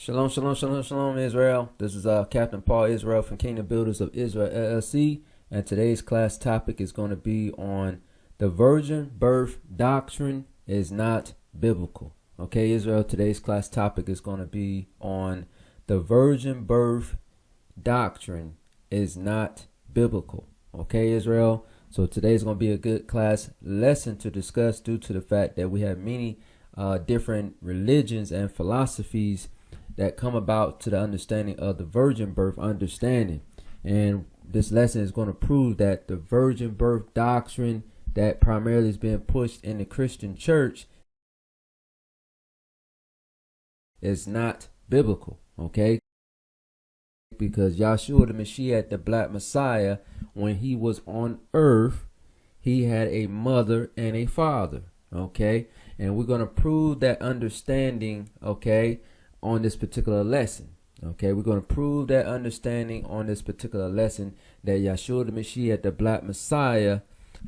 Shalom, shalom, shalom, shalom, Israel. This is Captain Paul Israel from Kingdom Builders of Israel LLC, and today's class topic is going to be on the virgin birth doctrine is not biblical. Okay, Israel, today's class topic is going to be on the virgin birth doctrine is not biblical. Okay, Israel. So today's going to be a good class lesson to discuss due to the fact that we have many different religions and philosophies that come about to the understanding of the virgin birth understanding. And this lesson is going to prove that the virgin birth doctrine that primarily is being pushed in the Christian church is not biblical, okay? Because Yahshua the Mashiach, the Black Messiah, when he was on earth, he had a mother and a father, okay? And we're going to prove that understanding, okay, on this particular lesson. Okay, we're going to prove that understanding on this particular lesson that Yahshua the Mashiach, the Black Messiah,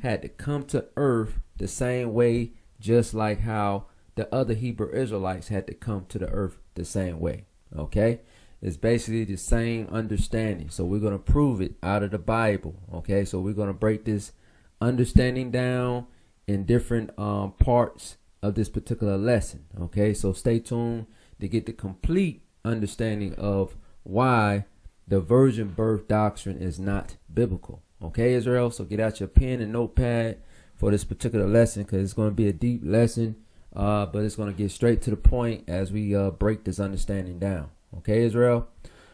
had to come to earth the same way, just like how the other Hebrew Israelites had to come to the earth the same way. Okay, it's basically the same understanding. So we're going to prove it out of the Bible. Okay, so we're going to break this understanding down in different parts of this particular lesson. Okay, so stay tuned to get the complete understanding of why the virgin birth doctrine is not biblical. Okay, Israel? So get out your pen and notepad for this particular lesson, because it's going to be a deep lesson, but it's going to get straight to the point as we break this understanding down. Okay, Israel?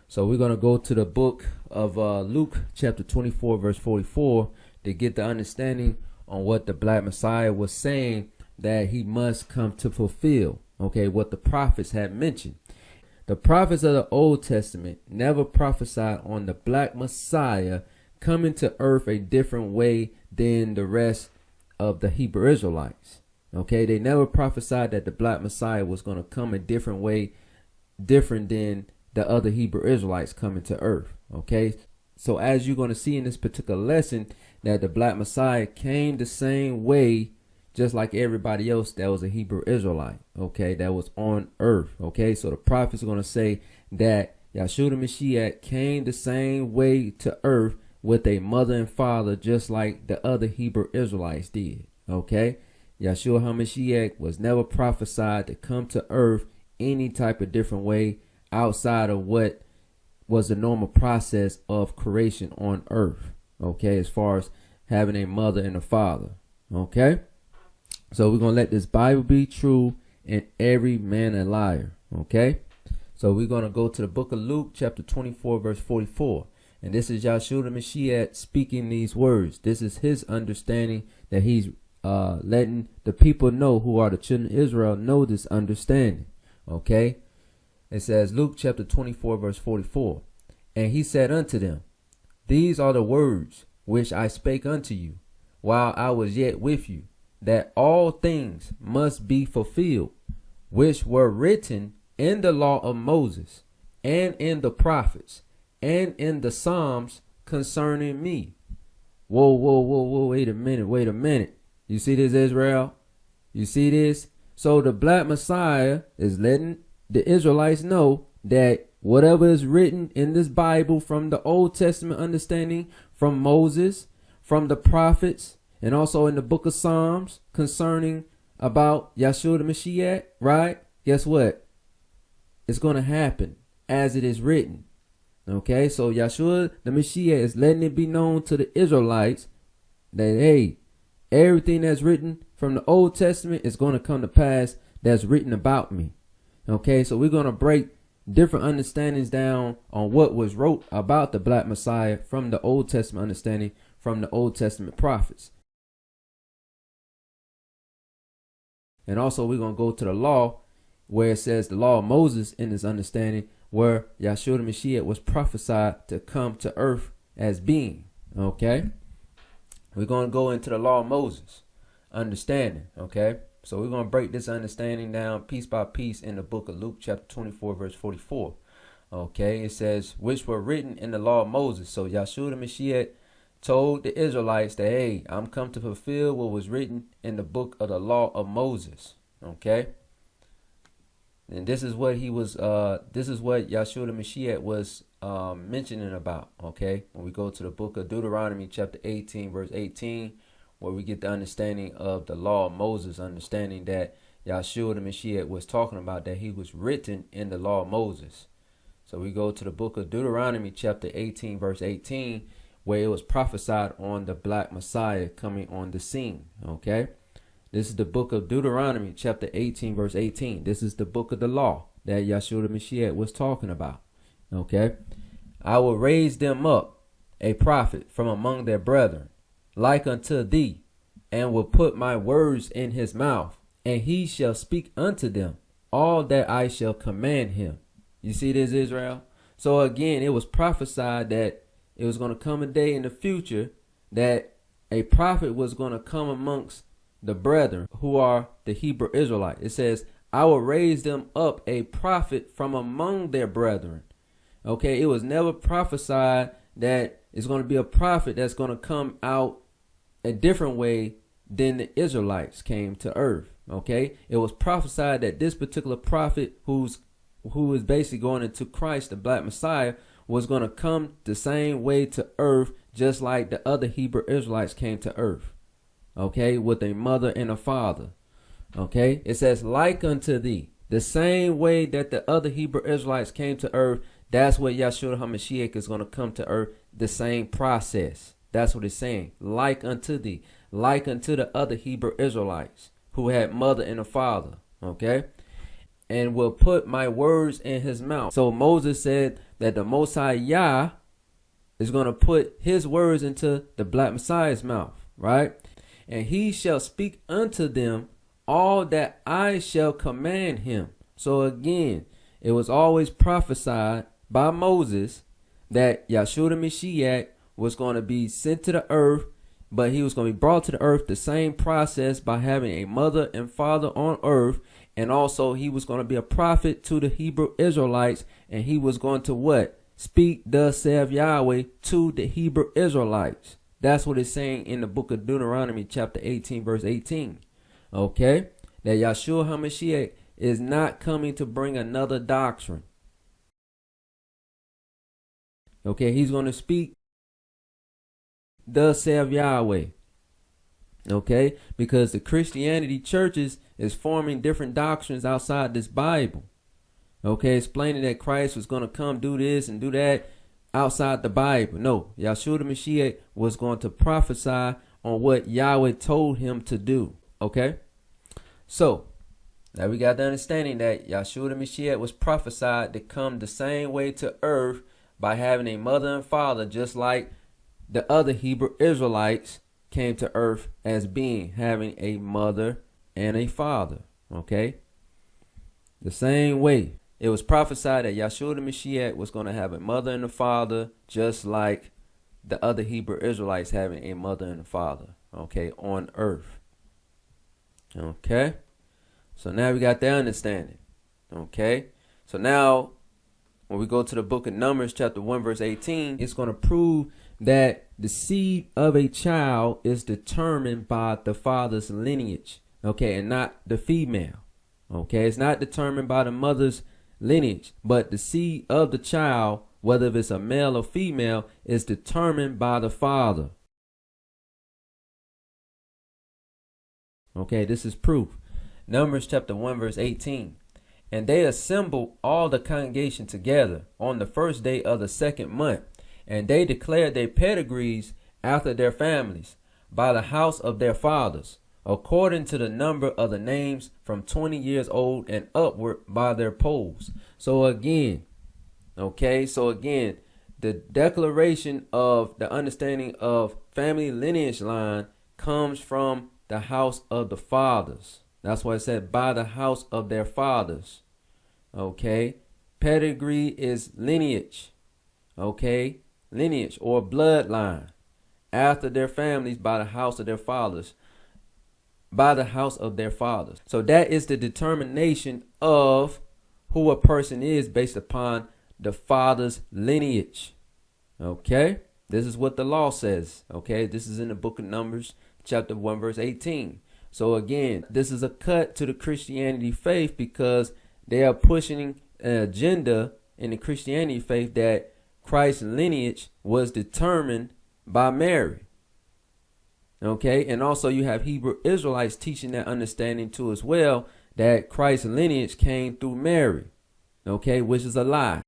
So we're going to go to the book of Luke chapter 24, verse 44 to get the understanding on what the Black Messiah was saying that he must come to fulfill. Okay, what the prophets had mentioned. The prophets of the Old Testament never prophesied on the Black Messiah coming to earth a different way than the rest of the Hebrew Israelites. Okay, they never prophesied that the Black Messiah was going to come a different way, different than the other Hebrew Israelites coming to earth. Okay, so as you're going to see in this particular lesson, that the Black Messiah came the same way just like everybody else that was a Hebrew Israelite, okay, that was on earth, okay? So the prophets are going to say that Yahshua the Mashiach came the same way to earth with a mother and father, just like the other Hebrew Israelites did, okay? Yahshua HaMashiach was never prophesied to come to earth any type of different way outside of what was the normal process of creation on earth, okay, as far as having a mother and a father, okay? So we're going to let this Bible be true and every man a liar. Okay. So we're going to go to the book of Luke chapter 24 verse 44. And this is Yahshua the Mashiach speaking these words. This is his understanding that he's letting the people know who are the children of Israel know this understanding. Okay. It says Luke chapter 24 verse 44. And he said unto them, these are the words which I spake unto you while I was yet with you, that all things must be fulfilled, which were written in the law of Moses, and in the prophets, and in the Psalms concerning me. Whoa, wait a minute. You see this, Israel? You see this? So the Black Messiah is letting the Israelites know that whatever is written in this Bible from the Old Testament understanding, from Moses, from the prophets, and also in the book of Psalms concerning about Yahshua the Mashiach, right? Guess what? It's going to happen as it is written. Okay, so Yahshua the Mashiach is letting it be known to the Israelites that, hey, everything that's written from the Old Testament is going to come to pass that's written about me. Okay, so we're going to break different understandings down on what was wrote about the Black Messiah from the Old Testament understanding, from the Old Testament prophets. And also we're going to go to the law where it says the law of Moses in this understanding, where Yahshua the Mashiach was prophesied to come to earth as being. Okay. We're going to go into the law of Moses understanding. Okay. So we're going to break this understanding down piece by piece in the book of Luke chapter 24 verse 44. Okay. It says, which were written in the law of Moses. So Yahshua the Mashiach told the Israelites that, hey, I'm come to fulfill what was written in the book of the law of Moses. Okay. And this is what this is what Yahshua the Mashiach was mentioning about, okay? When we go to the book of Deuteronomy chapter 18, verse 18, where we get the understanding of the law of Moses, understanding that Yahshua the Mashiach was talking about that he was written in the law of Moses. So we go to the book of Deuteronomy chapter 18, verse 18, where it was prophesied on the black Messiah coming on the scene, okay? This is the book of Deuteronomy chapter 18, verse 18. This is the book of the law that Yahshua the Mashiach was talking about, okay? I will raise them up a prophet from among their brethren, like unto thee, and will put my words in his mouth, and he shall speak unto them all that I shall command him. You see this, Israel? So again, it was prophesied that it was going to come a day in the future that a prophet was going to come amongst the brethren who are the Hebrew Israelites. It says, I will raise them up a prophet from among their brethren. Okay, it was never prophesied that it's going to be a prophet that's going to come out a different way than the Israelites came to earth. Okay, it was prophesied that this particular prophet who is basically going into Christ, the black Messiah, was going to come the same way to earth, just like the other Hebrew Israelites came to earth. Okay, with a mother and a father. Okay, it says, like unto thee. The same way that the other Hebrew Israelites came to earth, that's what Yahshua HaMashiach is going to come to earth. The same process. That's what it's saying. Like unto thee. Like unto the other Hebrew Israelites who had mother and a father. Okay, and will put my words in his mouth. So Moses said that the Most High Yah is going to put his words into the black Messiah's mouth, right? And he shall speak unto them all that I shall command him. So again, it was always prophesied by Moses that Yahshua the Mashiach was going to be sent to the earth, but he was going to be brought to the earth the same process by having a mother and father on earth. And also he was going to be a prophet to the Hebrew Israelites, and he was going to what? Speak thus saith Yahweh to the Hebrew Israelites. That's what it's saying in the book of Deuteronomy chapter 18, verse 18. Okay? That Yahshua HaMashiach is not coming to bring another doctrine. Okay? He's going to speak thus saith Yahweh. Okay? Because the Christianity churches is forming different doctrines outside this Bible. Okay? Explaining that Christ was going to come do this and do that outside the Bible. No, Yahshua the Mashiach was going to prophesy on what Yahweh told him to do. Okay, so now we got the understanding that Yahshua the Mashiach was prophesied to come the same way to earth by having a mother and father, just like the other Hebrew Israelites came to earth as being having a mother and a father. Okay, the same way. It was prophesied that Yahshua the Mashiach was going to have a mother and a father, just like the other Hebrew Israelites having a mother and a father, okay, on earth. Okay, so now we got that understanding. Okay, so now when we go to the book of Numbers chapter 1 verse 18, it's going to prove that the seed of a child is determined by the father's lineage, okay, and not the female. Okay, it's not determined by the mother's lineage, but the seed of the child, whether it's a male or female, is determined by the father. Okay, this is proof. Numbers chapter 1 verse 18. And they assembled all the congregation together on the first day of the second month, and they declared their pedigrees after their families by the house of their fathers, according to the number of the names from 20 years old and upward by their polls. So again, the declaration of the understanding of family lineage line comes from the house of the fathers. That's why it said by the house of their fathers. Okay, pedigree is lineage. Okay, lineage or bloodline after their families by the house of their fathers. By the house of their fathers. So that is the determination of who a person is based upon the father's lineage. Okay, this is what the law says. Okay, this is in the book of Numbers chapter 1 verse 18. So again, this is a cut to the Christianity faith because they are pushing an agenda in the Christianity faith that Christ's lineage was determined by Mary. Okay, and also you have Hebrew Israelites teaching that understanding too as well, that Christ's lineage came through Mary. Okay, which is a lie.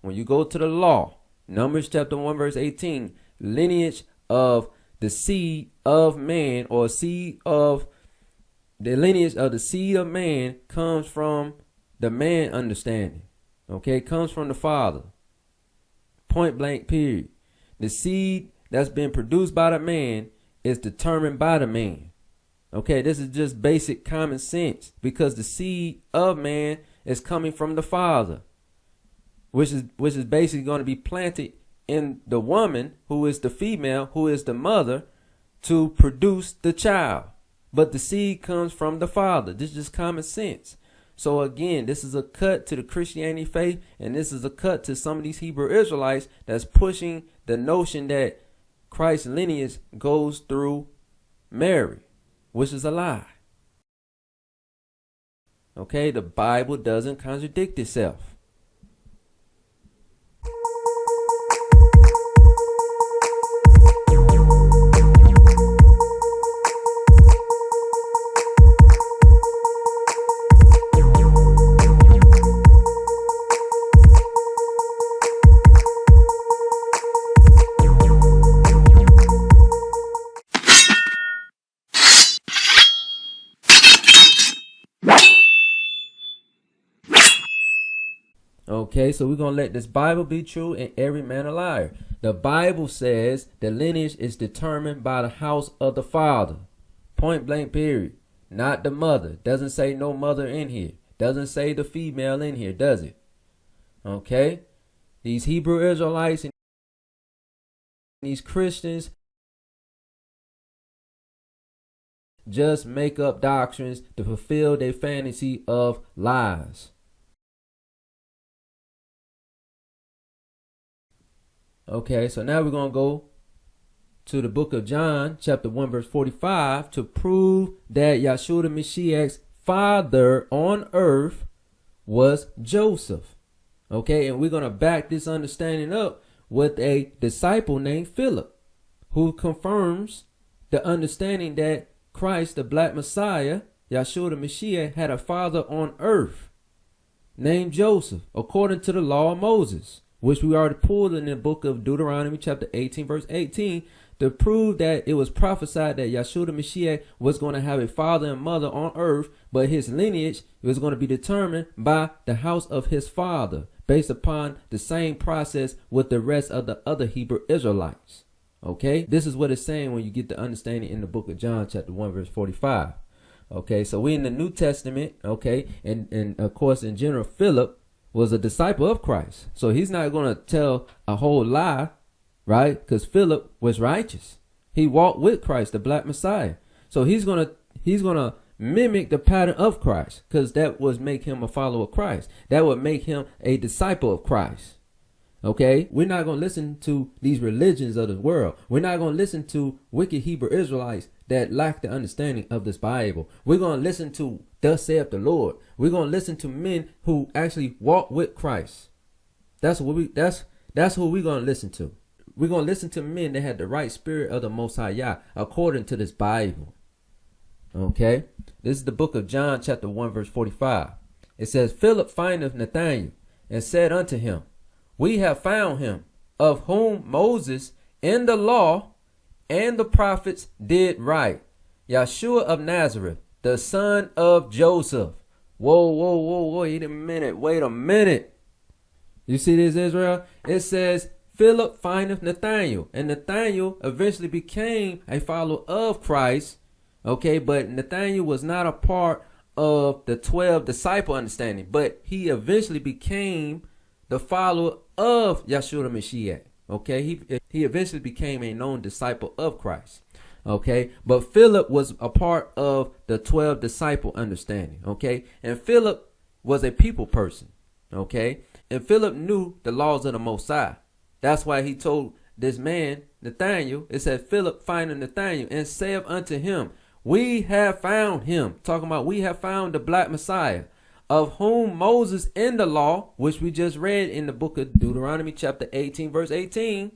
When you go to the law, Numbers chapter 1 verse 18, lineage of the seed of man, or seed of the lineage of the seed of man, comes from the man understanding. Okay, comes from the Father. Point blank, period. The seed that's been produced by the man is determined by the man. Okay, this is just basic common sense, because the seed of man is coming from the Father, which is basically going to be planted in the woman, who is the female, who is the mother, to produce the child. But the seed comes from the Father. This is just common sense. So again, this is a cut to the Christianity faith, and this is a cut to some of these Hebrew Israelites that's pushing the notion that Christ's lineage goes through Mary, which is a lie. Okay, the Bible doesn't contradict itself. Okay, so we're going to let this Bible be true and every man a liar. The Bible says the lineage is determined by the house of the Father. Point blank, period. Not the mother. Doesn't say no mother in here. Doesn't say the female in here, does it? Okay? These Hebrew Israelites and these Christians just make up doctrines to fulfill their fantasy of lies. Okay, so now we're going to go to the book of John, chapter 1, verse 45, to prove that Yeshua the Mashiach's father on earth was Joseph. Okay, and we're going to back this understanding up with a disciple named Philip, who confirms the understanding that Christ, the black Messiah, Yeshua the Mashiach, had a father on earth named Joseph, according to the law of Moses, which we already pulled in the book of Deuteronomy chapter 18 verse 18, to prove that it was prophesied that Yeshua the Mashiach was going to have a father and mother on earth, but his lineage was going to be determined by the house of his father, based upon the same process with the rest of the other Hebrew Israelites. Okay, this is what it's saying when you get the understanding in the book of John chapter 1 verse 45. Okay, so we in the New Testament. Okay, and of course in general, Philip was a disciple of Christ, so he's not going to tell a whole lie, right? Because Philip was righteous. He walked with Christ, the black Messiah. So he's gonna mimic the pattern of Christ, because that would make him a follower of Christ. That would make him a disciple of Christ. Okay, we're not going to listen to these religions of the world. We're not going to listen to wicked Hebrew Israelites that lack the understanding of this Bible. We're going to listen to thus saith the Lord. We're going to listen to men who actually walk with Christ. That's who we're going to listen to. We're going to listen to men that had the right spirit of the Most High Yah, according to this Bible. Okay, this is the book of John chapter 1 verse 45. It says, Philip findeth Nathanael and said unto him, We have found him, of whom Moses in the law and the prophets did write, Yeshua of Nazareth, the son of Joseph. Whoa, wait a minute. You see this, Israel? It says, Philip findeth Nathanael, and Nathanael eventually became a follower of Christ. Okay, but Nathanael was not a part of the 12 disciple understanding, but he eventually became the follower of Yeshua the Mashiach. Okay, he eventually became a known disciple of Christ. Okay, but Philip was a part of the 12 disciple understanding. Okay, and Philip was a people person. Okay, and Philip knew the laws of the Most High. That's why he told this man Nathanael. It said, Philip findeth Nathanael and saith unto him, We have found him. Talking about we have found the black Messiah, of whom Moses in the law, which we just read in the book of Deuteronomy chapter 18, verse 18.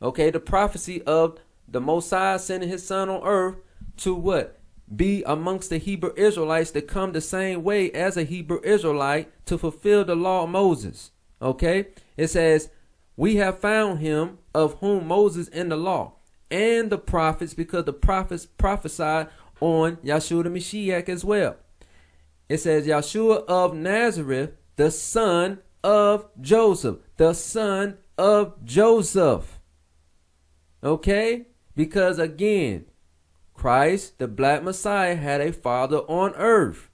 Okay, the prophecy of the Messiah sending his son on earth to what? Be amongst the Hebrew Israelites to come the same way as a Hebrew Israelite to fulfill the law of Moses. Okay, it says, we have found him of whom Moses in the law and the prophets, because the prophets prophesied on Yahshua the Mashiach as well. It says, Yahshua of Nazareth, the son of Joseph, the son of Joseph. Okay, because again, Christ, the black Messiah, had a father on earth.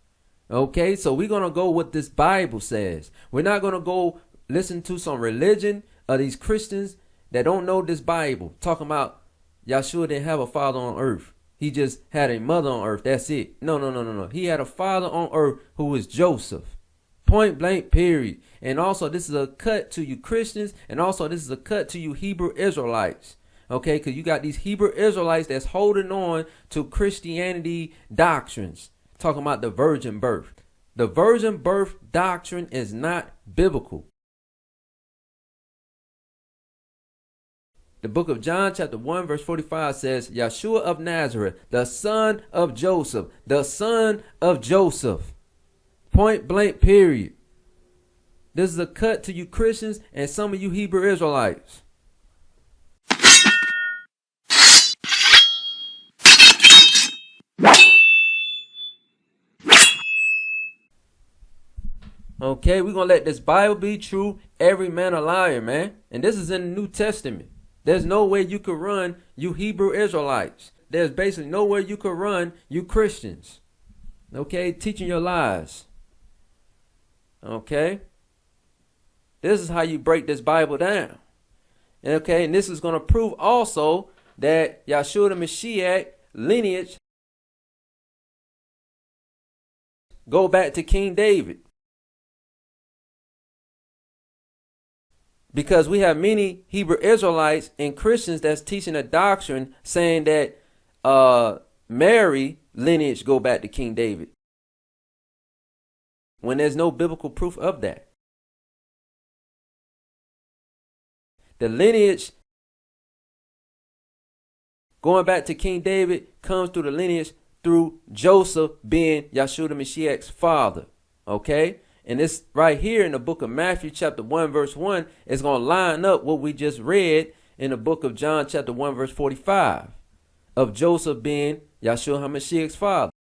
Okay, so we're going to go what this Bible says. We're not going to go listen to some religion of these Christians that don't know this Bible, talking about Yahshua didn't have a father on earth. He just had a mother on earth. That's it. No. He had a father on earth who was Joseph. Point blank, period. And also, this is a cut to you Christians. And also, this is a cut to you Hebrew Israelites. Okay, because you got these Hebrew Israelites that's holding on to Christianity doctrines, talking about the virgin birth. The virgin birth doctrine is not biblical. The book of John chapter 1 verse 45 says, Yahshua of Nazareth, the son of Joseph, the son of Joseph. Point blank, period. This is a cut to you Christians and some of you Hebrew Israelites. Okay, we're going to let this Bible be true, every man a liar, man. And this is in the New Testament. There's no way you could run, you Hebrew Israelites. There's basically nowhere you could run, you Christians. Okay, teaching your lies. Okay. This is how you break this Bible down. Okay, and this is going to prove also that Yahshua the Mashiach lineage go back to King David. Because we have many Hebrew Israelites and Christians that's teaching a doctrine saying that Mary lineage go back to King David, when there's no biblical proof of that. The lineage going back to King David comes through the lineage through Joseph being Yahshua the Mashiach's father. Okay? And this right here in the book of Matthew chapter 1 verse 1 is going to line up what we just read in the book of John chapter 1 verse 45 of Joseph being Yahshua HaMashiach's father.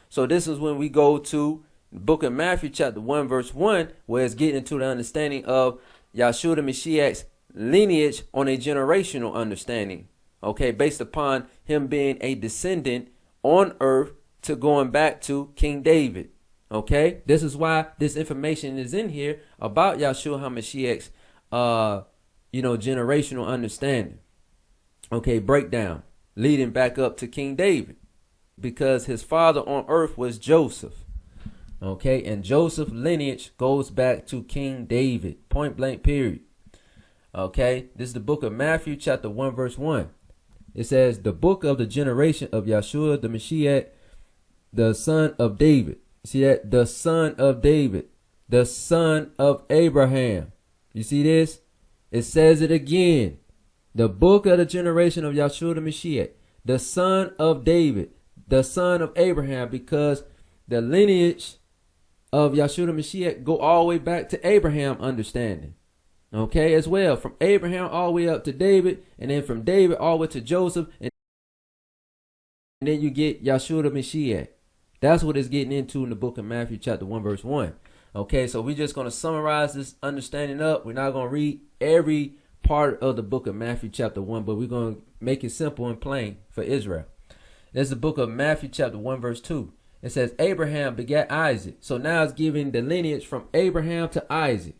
So this is when we go to the book of Matthew chapter 1 verse 1, where it's getting into the understanding of Yahshua the Mashiach's lineage on a generational understanding. Okay, based upon him being a descendant on earth to going back to King David. Okay, this is why this information is in here about Yahshua HaMashiach's, generational understanding. Okay, breakdown leading back up to King David, because his father on earth was Joseph. Okay, and Joseph's lineage goes back to King David. Point blank, period. Okay, this is the book of Matthew chapter 1 verse 1. It says, the book of the generation of Yahshua the Mashiach, the son of David. See that? The son of David, the son of Abraham. You see this? It says it again. The book of the generation of Yahshua the Mashiach, the son of David, the son of Abraham, because the lineage of Yahshua the Mashiach go all the way back to Abraham understanding. Okay, as well, from Abraham all the way up to David, and then from David all the way to Joseph, and then you get Yahshua the Mashiach. That's what it's getting into in the book of Matthew chapter 1 verse 1. Okay, so we're just going to summarize this understanding up. We're not going to read every part of the book of Matthew chapter 1, but we're going to make it simple and plain for Israel. There's the book of Matthew chapter 1 verse 2. It says Abraham begat Isaac. So now it's giving the lineage from Abraham to Isaac.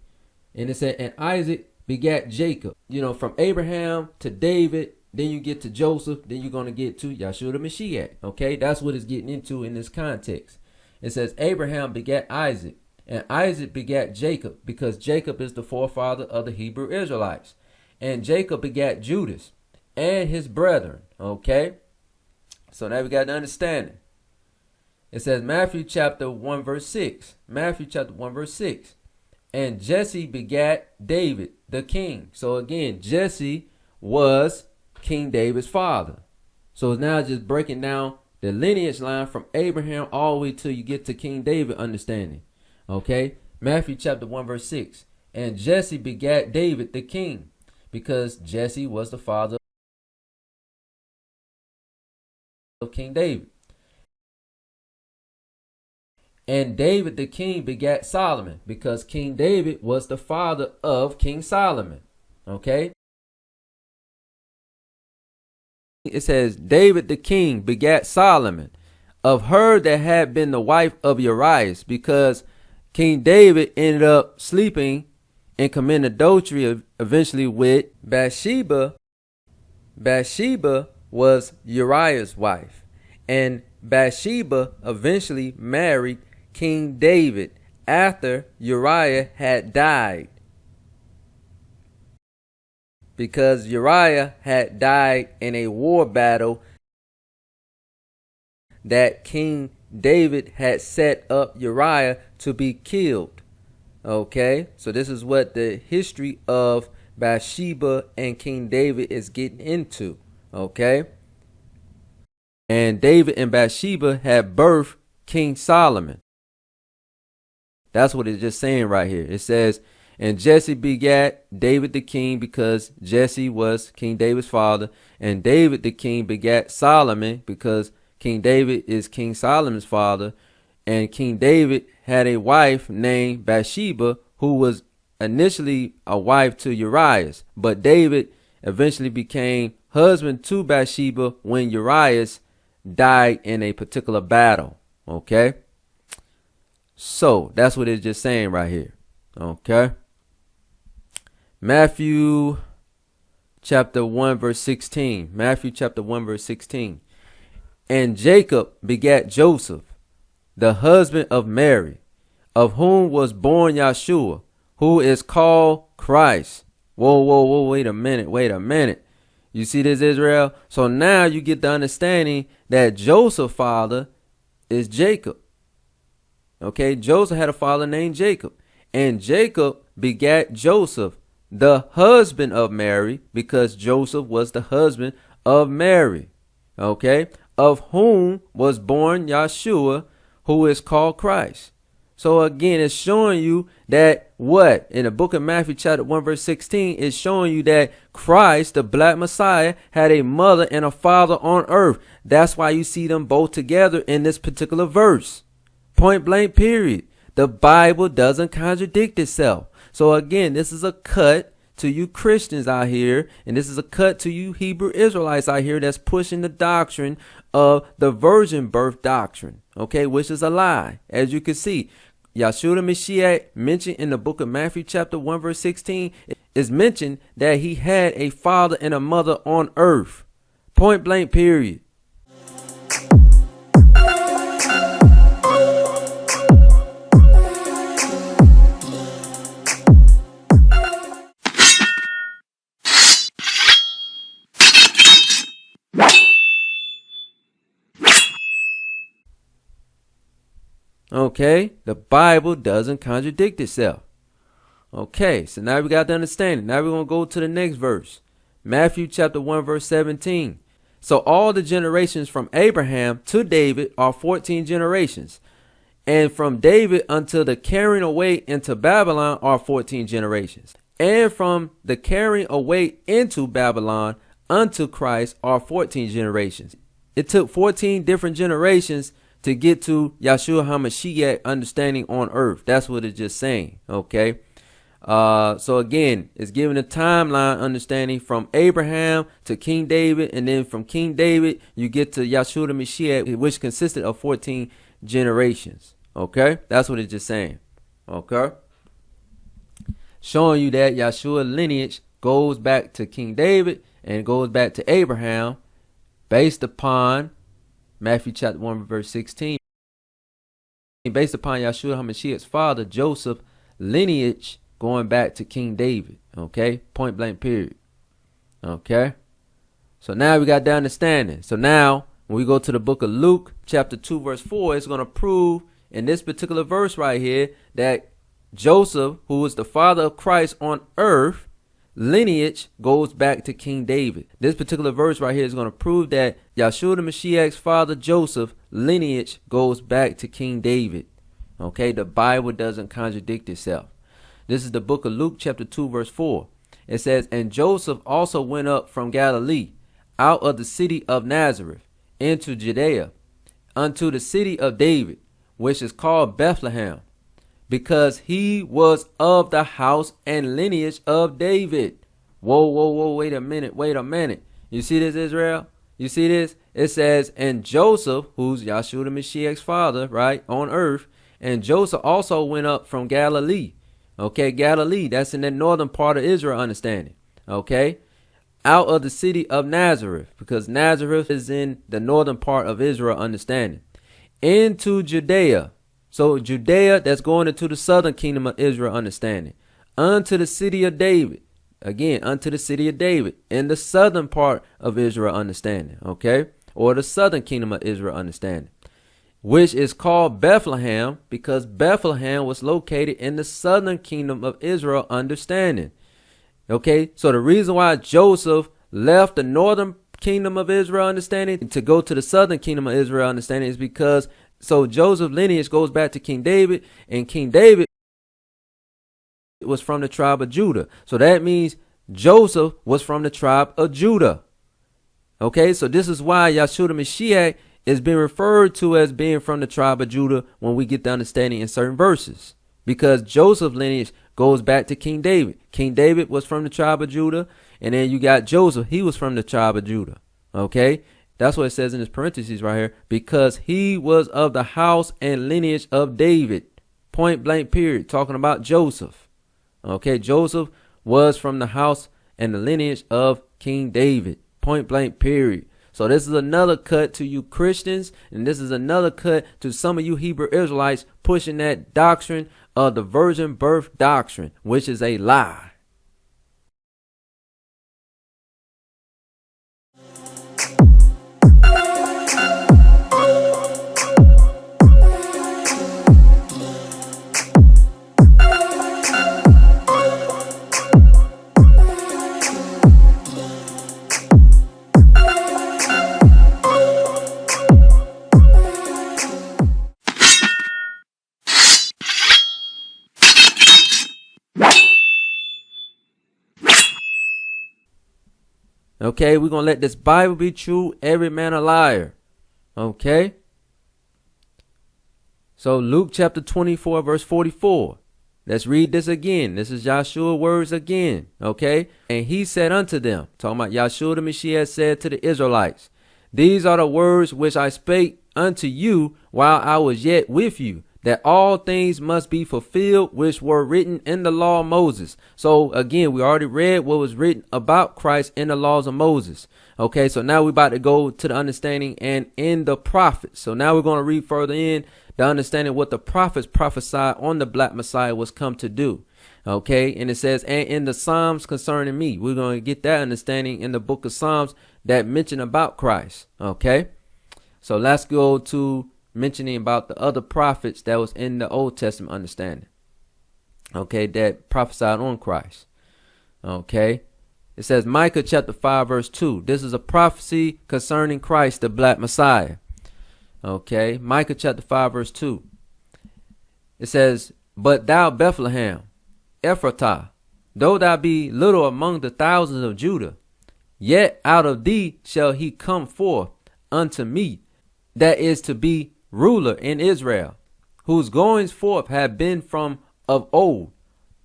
And it said, and Isaac begat Jacob. From Abraham to David, then you get to Joseph, then you're going to get to Yahshua the Mashiach. Okay, that's what it's getting into in this context. It says Abraham begat Isaac, And Isaac begat Jacob, because Jacob is the forefather of the Hebrew Israelites. And Jacob begat Judas and his brethren. Okay? So now we got the understanding. It says Matthew chapter 1 verse 6. Matthew chapter 1 verse 6. And Jesse begat David the king. So again, Jesse was King David's father. So it's now just breaking down the lineage line from Abraham all the way till you get to King David understanding. Okay? Matthew chapter 1 verse 6. And Jesse begat David the king, because Jesse was the father of King David. And David the king begat Solomon, because King David was the father of King Solomon. Okay? It says, David the king begat Solomon, of her that had been the wife of Urias, because King David ended up sleeping and committing adultery eventually with Bathsheba. Bathsheba was Uriah's wife, and Bathsheba eventually married King David after Uriah had died, because Uriah had died in a war battle that King David had set up Uriah to be killed. Okay, so this is what the history of Bathsheba and King David is getting into. Okay, and David and Bathsheba had birthed King Solomon. That's what it's just saying right here. It says, and Jesse begat David the king, because Jesse was King David's father. And David the king begat Solomon, because King David is King Solomon's father. And King David had a wife named Bathsheba, who was initially a wife to Urias. But David eventually became husband to Bathsheba when Urias died in a particular battle. Okay? So that's what it's just saying right here. Okay? Matthew chapter 1 verse 16. Matthew chapter 1 verse 16. And Jacob begat Joseph, the husband of Mary, of whom was born Yeshua, who is called Christ. Whoa, wait a minute. You see this, Israel? So now you get the understanding that Joseph's father is Jacob. Okay, Joseph had a father named Jacob. And Jacob begat Joseph, the husband of Mary, because Joseph was the husband of Mary. Okay, of whom was born Yeshua, who is called Christ. So again, it's showing you that what? In the book of Matthew chapter 1 verse 16, it's showing you that Christ, the black Messiah, had a mother and a father on earth. That's why you see them both together in this particular verse. Point blank period. The Bible doesn't contradict itself. So again, this is a cut to you Christians out here, and this is a cut to you Hebrew Israelites out here that's pushing the doctrine of the virgin birth doctrine, okay, which is a lie. As you can see, Yeshua the Mashiach, mentioned in the book of Matthew chapter 1 verse 16, is mentioned that he had a father and a mother on earth. Point blank period. Okay, the Bible doesn't contradict itself. Okay, so now we got the understanding. Now we're going to go to the next verse. Matthew chapter 1 verse 17. So all the generations from Abraham to David are 14 generations. And from David until the carrying away into Babylon are 14 generations. And from the carrying away into Babylon unto Christ are 14 generations. It took 14 different generations to get to Yeshua HaMashiach understanding on earth. That's what it's just saying. Okay. So again, it's giving a timeline understanding from Abraham to King David, and then from King David you get to Yeshua HaMashiach, which consisted of 14 generations. Okay, that's what it's just saying. Okay, showing you that Yeshua lineage goes back to King David and goes back to Abraham, based upon Matthew chapter 1 verse 16. based upon Yahshua HaMashiach's father, Joseph, lineage going back to King David. Okay, point blank period. Okay, so now we got the understanding. So now when we go to the book of Luke, chapter 2, verse 4, it's going to prove in this particular verse right here that Joseph, who was the father of Christ on earth, lineage goes back to King David. This particular verse right here is going to prove that Yahshua the Mashiach's father, Joseph, lineage goes back to King David. Okay, the Bible doesn't contradict itself. This is the book of Luke, chapter 2, verse 4. It says, and Joseph also went up from Galilee, out of the city of Nazareth, into Judea, unto the city of David, which is called Bethlehem, because he was of the house and lineage of David. Whoa, wait a minute. You see this, Israel? You see this? It says, and Joseph, who's Yahshua the Mashiach's father, right, on earth, and Joseph also went up from Galilee. Okay, Galilee, that's in the northern part of Israel, understanding. Okay, out of the city of Nazareth, because Nazareth is in the northern part of Israel, understanding. Into Judea. So Judea, that's going into the southern kingdom of Israel, understanding. Unto the city of David. Again, unto the city of David, in the southern part of Israel, understanding. Okay, or the southern kingdom of Israel, understanding. Which is called Bethlehem, because Bethlehem was located in the southern kingdom of Israel, understanding. Okay, so the reason why Joseph left the northern kingdom of Israel, understanding, to go to the southern kingdom of Israel, understanding, is because so Joseph's lineage goes back to King David, and King David was from the tribe of Judah. So that means Joseph was from the tribe of Judah. Okay, so this is why Yahshua the Mashiach is being referred to as being from the tribe of Judah when we get the understanding in certain verses. Because Joseph's lineage goes back to King David. King David was from the tribe of Judah. And then you got Joseph. He was from the tribe of Judah. Okay. That's what it says in his parentheses right here. Because he was of the house and lineage of David. Point blank period. Talking about Joseph. Okay. Joseph was from the house and the lineage of King David. Point blank period. So this is another cut to you Christians, and this is another cut to some of you Hebrew Israelites pushing that doctrine of the virgin birth doctrine, which is a lie. Okay, we're going to let this Bible be true, every man a liar. Okay. So Luke chapter 24, verse 44. Let's read this again. This is Yahshua's words again. Okay. And he said unto them, talking about Yahshua the Mashiach said to the Israelites, these are the words which I spake unto you while I was yet with you, that all things must be fulfilled which were written in the law of Moses. So again, we already read what was written about Christ in the laws of Moses. Okay, so now we're about to go to the understanding and in the prophets. So now we're going to read further in the understanding what the prophets prophesied on the black Messiah was come to do. Okay, and it says, and in the Psalms concerning me, we're going to get that understanding in the book of Psalms that mention about Christ. Okay, so let's go to mentioning about the other prophets that was in the Old Testament understanding. Okay, that prophesied on Christ. Okay, it says Micah chapter 5 verse 2. This is a prophecy concerning Christ, the black Messiah. Okay, Micah chapter 5 verse 2. It says, but thou Bethlehem, Ephratah, though thou be little among the thousands of Judah, yet out of thee shall he come forth unto me, that is to be ruler in Israel, whose goings forth have been from of old,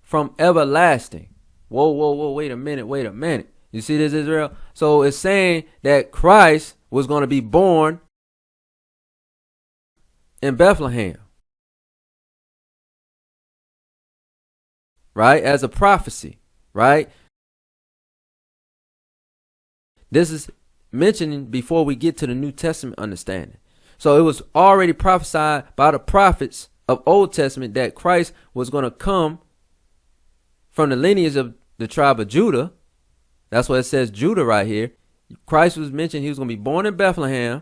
from everlasting. Whoa, wait a minute. You see this, Israel? So it's saying that Christ was going to be born in Bethlehem. Right? As a prophecy. Right? This is mentioning before we get to the New Testament understanding. So it was already prophesied by the prophets of Old Testament that Christ was going to come from the lineage of the tribe of Judah. That's why it says Judah right here. Christ was mentioned he was going to be born in Bethlehem.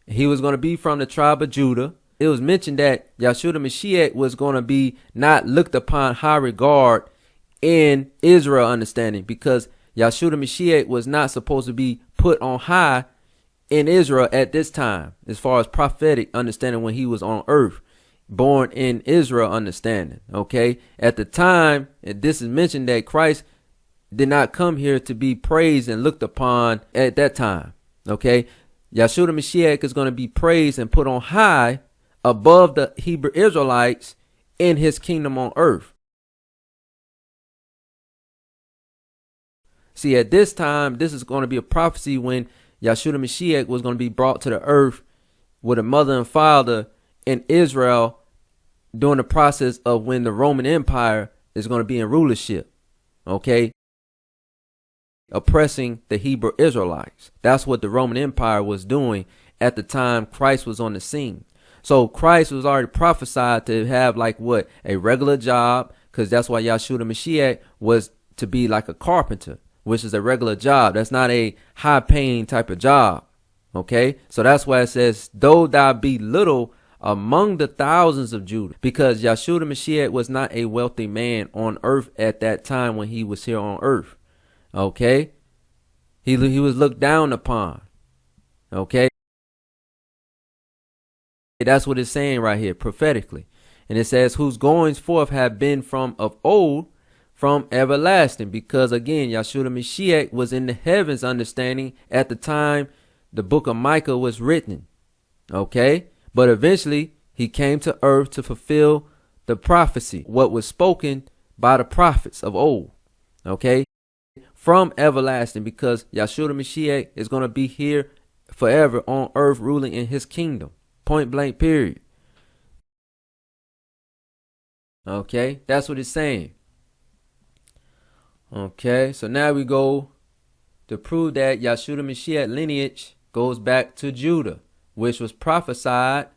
He was going to be from the tribe of Judah. It was mentioned that Yahshua the Mashiach was going to be not looked upon high regard in Israel understanding, because Yahshua the Mashiach was not supposed to be put on high in Israel at this time, as far as prophetic understanding when he was on earth, born in Israel understanding. Okay. At the time, this is mentioned that Christ did not come here to be praised and looked upon at that time. Okay. Yahshua the Mashiach is going to be praised and put on high above the Hebrew Israelites in his kingdom on earth. See, at this time, this is going to be a prophecy when Yahshua the Mashiach was going to be brought to the earth with a mother and father in Israel during the process of when the Roman Empire is going to be in rulership. Okay. Oppressing the Hebrew Israelites. That's what the Roman Empire was doing at the time Christ was on the scene. So Christ was already prophesied to have a regular job, because that's why Yahshua the Mashiach was to be like a carpenter, which is a regular job. That's not a high paying type of job. Okay. So that's why it says, though thou be little among the thousands of Judah, because Yahshua the Mashiach was not a wealthy man on earth at that time when he was here on earth. Okay. He was looked down upon. Okay. That's what it's saying right here prophetically. And it says, whose goings forth have been from of old, from everlasting. Because again, Yahshua the Mashiach was in the heavens understanding at the time the book of Micah was written. Okay. But eventually he came to earth to fulfill the prophecy, what was spoken by the prophets of old. Okay. From everlasting, because Yahshua the Mashiach is going to be here forever on earth ruling in his kingdom. Point blank period. Okay. That's what it's saying. Okay. So now we go to prove that Yahshua the Mashiach lineage goes back to Judah, which was prophesied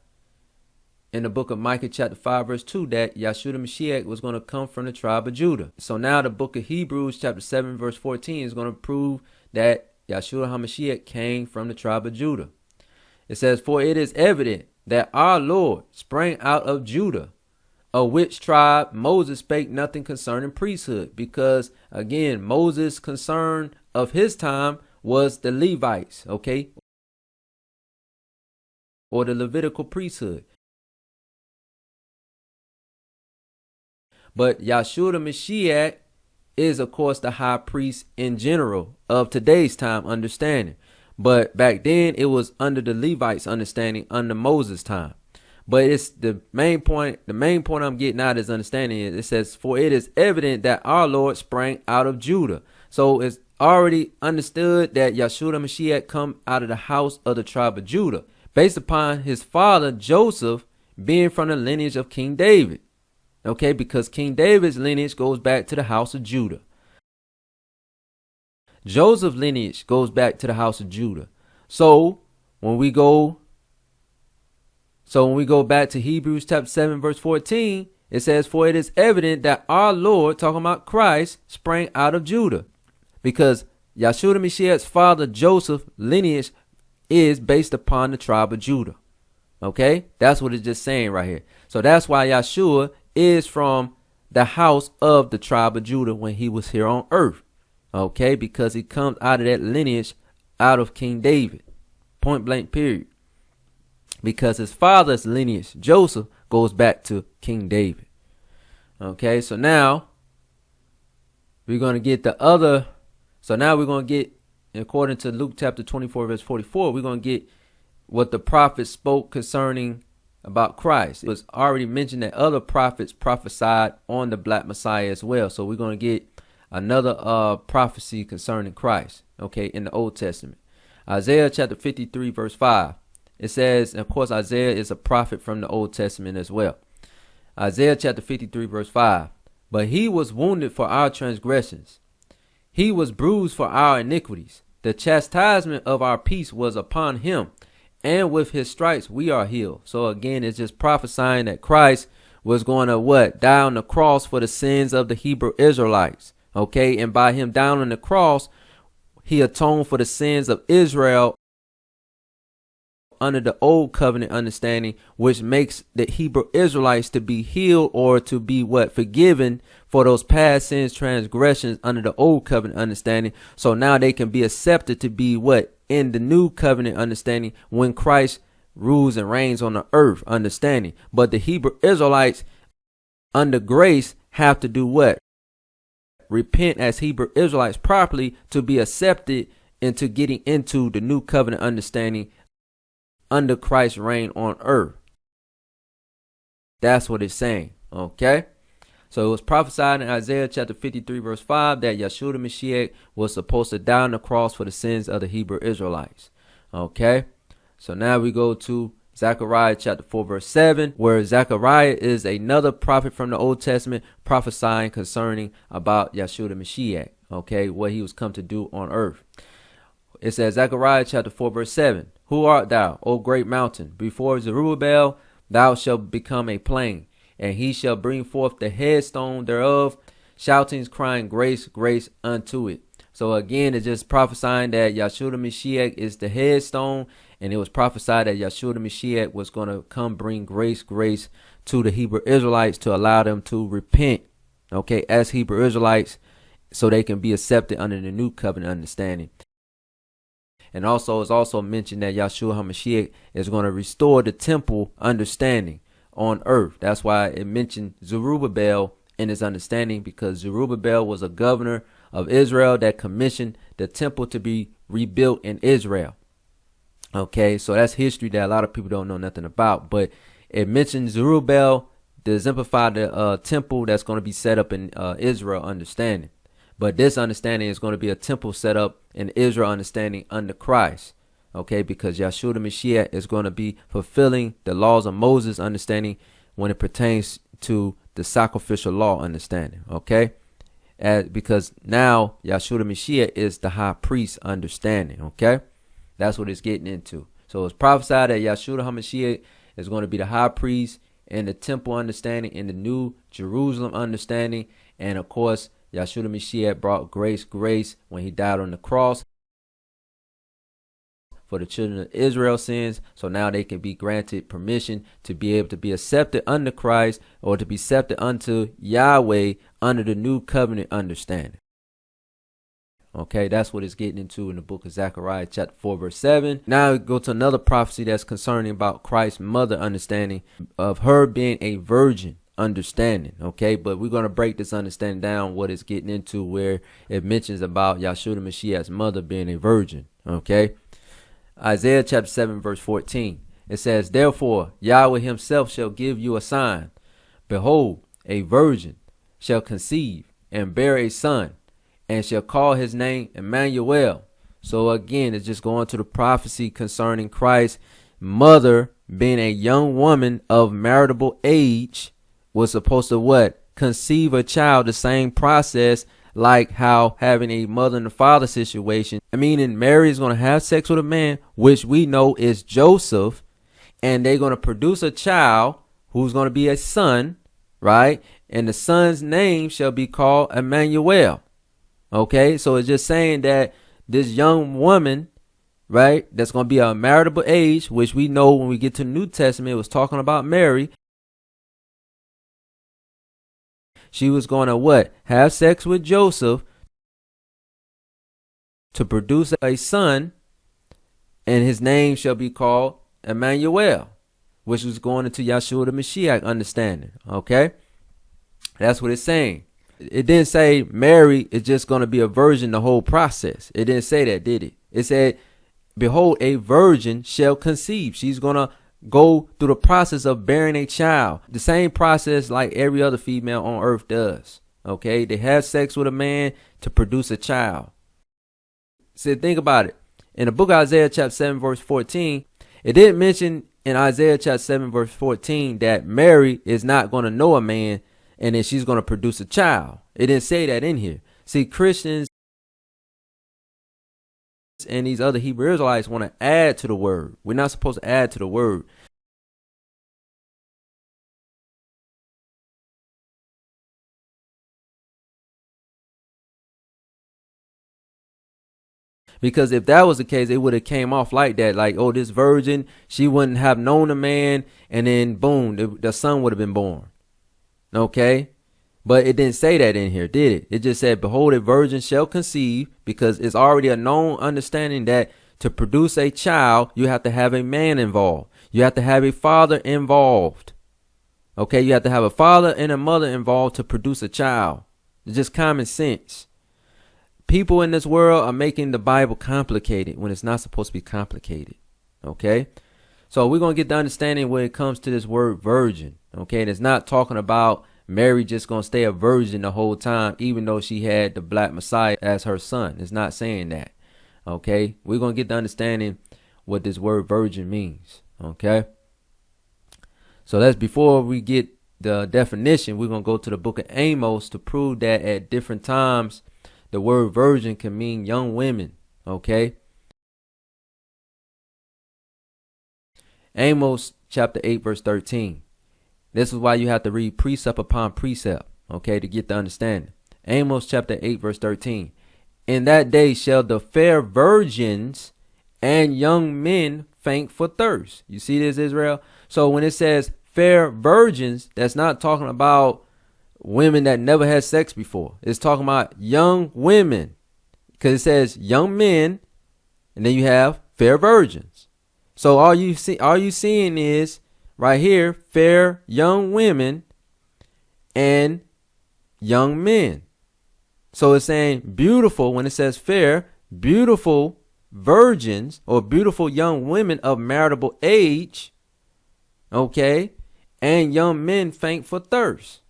in the book of Micah chapter 5 verse 2 that Yahshua the Mashiach was going to come from the tribe of Judah. So now the book of Hebrews chapter 7 verse 14 is going to prove that Yahshua HaMashiach came from the tribe of Judah. It says, for it is evident that our Lord sprang out of Judah, of which tribe Moses spake nothing concerning priesthood. Because again, Moses' concern of his time was the Levites, okay, or the Levitical priesthood. But Yahshua the Mashiach is, of course, the high priest in general of today's time understanding. But back then it was under the Levites understanding under Moses' time. But it's the main point I'm getting out is understanding is it says, for it is evident that our Lord sprang out of Judah. So it's already understood that Yahshua the Mashiach come out of the house of the tribe of Judah, based upon his father Joseph being from the lineage of King David. Okay, because King David's lineage goes back to the house of Judah. Joseph's lineage goes back to the house of Judah. So when we go back to Hebrews chapter 7 verse 14, it says, for it is evident that our Lord, talking about Christ, sprang out of Judah. Because Yahshua the Mashiach's father Joseph's lineage is based upon the tribe of Judah. Okay, that's what it's just saying right here. So that's why Yahshua is from the house of the tribe of Judah when he was here on earth. Okay, because he comes out of that lineage, out of King David. Point blank period. Because his father's lineage, Joseph, goes back to King David. Okay, so now we're going to get according to Luke chapter 24 verse 44, we're going to get what the prophets spoke concerning about Christ. It was already mentioned that other prophets prophesied on the Black Messiah as well. So we're going to get another prophecy concerning Christ, okay, in the Old Testament. Isaiah chapter 53 verse 5. It says, and of course, Isaiah is a prophet from the Old Testament as well. Isaiah chapter 53 verse 5. But he was wounded for our transgressions. He was bruised for our iniquities. The chastisement of our peace was upon him, and with his stripes we are healed. So again, it's just prophesying that Christ was going to what? Die on the cross for the sins of the Hebrew Israelites. Okay, and by him down on the cross, he atoned for the sins of Israel under the old covenant understanding, which makes the Hebrew Israelites to be healed or to be what? Forgiven for those past sins, transgressions under the old covenant understanding. So now they can be accepted to be what? In the new covenant understanding when Christ rules and reigns on the earth understanding. But the Hebrew Israelites under grace have to do what? Repent as Hebrew Israelites properly to be accepted into getting into the new covenant understanding under Christ's reign on earth. That's what it's saying. Okay. So it was prophesied in Isaiah chapter 53 verse 5 that Yeshua the Mashiach was supposed to die on the cross for the sins of the Hebrew Israelites. Okay. So now we go to Zechariah chapter 4 verse 7, where Zechariah is another prophet from the Old Testament prophesying concerning about Yeshua the Mashiach. Okay. What he was come to do on earth. It says Zechariah chapter 4 verse 7. Who art thou, O great mountain? Before Zerubbabel thou shalt become a plain, and he shall bring forth the headstone thereof, shoutings, crying, grace, grace unto it. So again, it's just prophesying that Yeshua the Mashiach is the headstone, and it was prophesied that Yeshua the Mashiach was going to come bring grace, grace to the Hebrew Israelites to allow them to repent, okay, as Hebrew Israelites, so they can be accepted under the new covenant understanding. And also, it's also mentioned that Yeshua HaMashiach is going to restore the temple understanding on earth. That's why it mentioned Zerubbabel in his understanding, because Zerubbabel was a governor of Israel that commissioned the temple to be rebuilt in Israel. Okay, so that's history that a lot of people don't know nothing about. But it mentions Zerubbabel to exemplify the temple that's going to be set up in Israel understanding. But this understanding is going to be a temple set up in Israel understanding under Christ. Okay, because Yeshua the Mashiach is going to be fulfilling the laws of Moses understanding when it pertains to the sacrificial law understanding. Okay, because now Yeshua the Mashiach is the high priest understanding. Okay, that's what it's getting into. So it's prophesied that Yeshua the HaMashiach is going to be the high priest in the temple understanding, in the new Jerusalem understanding. And of course, Yeshua the Mashiach brought grace, grace when he died on the cross for the children of Israel's sins. So now they can be granted permission to be able to be accepted under Christ, or to be accepted unto Yahweh under the new covenant understanding. Okay, that's what it's getting into in the book of Zechariah chapter 4 verse 7. Now we go to another prophecy that's concerning about Christ's mother understanding of her being a virgin understanding. Okay, but we're going to break this understanding down, what it's getting into, where it mentions about Yeshua the Mashiach's mother being a virgin. Okay, Isaiah chapter 7 verse 14. It says, therefore Yahweh himself shall give you a sign. Behold, a virgin shall conceive and bear a son, and shall call his name Emmanuel. So again, it's just going to the prophecy concerning Christ's mother being a young woman of marriageable age, was supposed to what? Conceive a child, the same process like how having a mother and a father situation. I mean, and Mary is going to have sex with a man, which we know is Joseph, and they're going to produce a child who's going to be a son, right? And the son's name shall be called Emmanuel. Okay, so it's just saying that this young woman, right, that's going to be a marriageable age, which we know when we get to the New Testament, it was talking about Mary. She was going to what? Have sex with Joseph to produce a son, and his name shall be called Emmanuel, which was going into Yeshua the Mashiach understanding. Okay, that's what it's saying. It didn't say Mary is just going to be a virgin the whole process. It didn't say that, did it? It said, behold, a virgin shall conceive. She's going to go through the process of bearing a child. The same process like every other female on earth does. Okay, they have sex with a man to produce a child. So think about it. In the book of Isaiah chapter 7 verse 14, it didn't mention in Isaiah chapter 7 verse 14 that Mary is not going to know a man and then she's going to produce a child. It didn't say that in here. See, Christians and these other Hebrew Israelites want to add to the word. We're not supposed to add to the word. Because if that was the case, it would have came off like that. Like, oh, this virgin, she wouldn't have known a man, and then boom, the son would have been born. Okay? But it didn't say that in here, did it? It just said, behold, a virgin shall conceive, because it's already a known understanding that to produce a child, you have to have a man involved. You have to have a father involved. Okay? You have to have a father and a mother involved to produce a child. It's just common sense. People in this world are making the Bible complicated when it's not supposed to be complicated. Okay? So we're going to get the understanding when it comes to this word virgin. Okay? And it's not talking about Mary just going to stay a virgin the whole time, even though she had the black Messiah as her son. It's not saying that. Okay? We're going to get the understanding what this word virgin means. Okay? So that's before we get the definition. We're going to go to the book of Amos to prove that at different times the word virgin can mean young women. Okay? Amos chapter 8 verse 13. This is why you have to read precept upon precept, okay, to get the understanding. Amos chapter 8 verse 13. In that day shall the fair virgins and young men faint for thirst. You see this, Israel? So when it says fair virgins, that's not talking about women that never had sex before. It's talking about young women, because it says young men, and then you have fair virgins. So all you seeing is right here, fair young women and young men. So it's saying beautiful when it says fair, beautiful virgins or beautiful young women of marriageable age, okay, and young men faint for thirst.